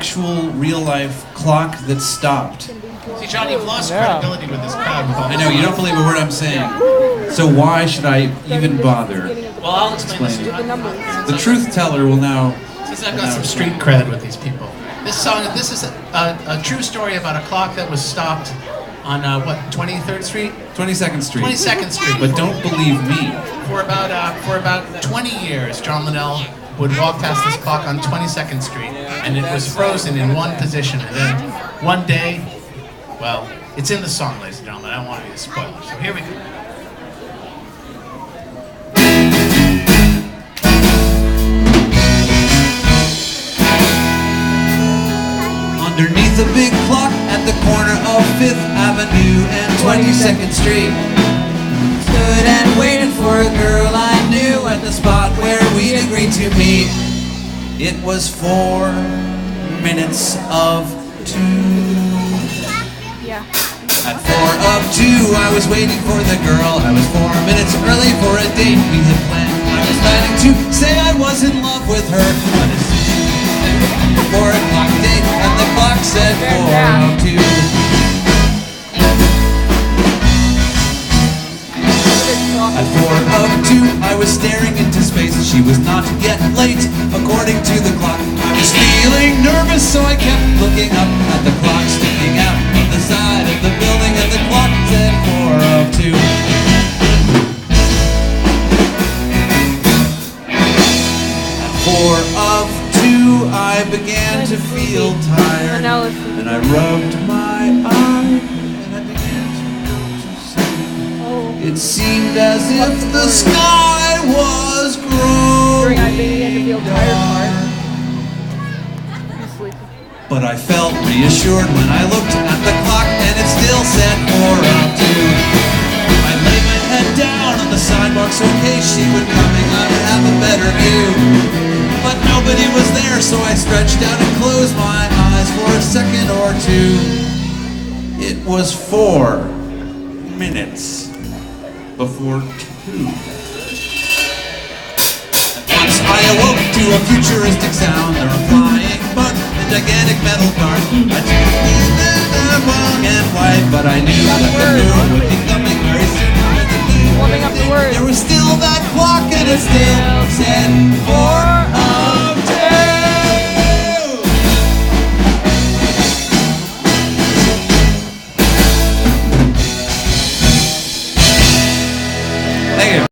actual real-life clock that stopped. See, John, you've lost credibility with this crowd. With all I know, you don't believe a word I'm saying. So why should I even bother? Well, I'll explain this. The truth teller will now... Since I've got some street cred with these people. This is a true story about a clock that was stopped on, what, 23rd Street? 22nd Street. 22nd Street. But don't believe me. For about 20 years, John Linnell would walk past this clock on 22nd Street, and it was frozen in one position. And then one day, well, it's in the song, ladies and gentlemen. I don't want to be a spoiler, so here we go. Underneath a big clock at the corner of 5th Avenue and 22nd Street, stood and waited for a girl I knew at the spot where we'd agreed to meet. It was 4 minutes of 2. Yeah. At 4 of 2, I was waiting for the girl. I was 4 minutes early for a date we had planned. I was planning to say I was in love with her, but it's 4 o'clock date, and the clock said 4 of 2. At 4 of 2, I was staring into space. She was not yet late, according to the clock. I was feeling nervous, so I kept looking up at the clock sticking out on the side of the building, and the clock said 4 of 2. At 4 of 2, I began to feel tired, and I rubbed my eye, and I began to go to sleep. It seemed as if the sky was growing dark, but I felt reassured when I looked at the clock, and it still said 4 of 2. I laid my head down on the sidewalk so in case she were coming I would have a better view. But nobody was there, so I stretched out and closed my eyes for a second or two. It was 4 minutes before 2. At once I awoke to a futuristic sound. There were flying bugs and gigantic metal cars. I took them wrong and white, but I knew that the moon would be coming very soon. Warming up the words. There was still that clock, and it still said 4.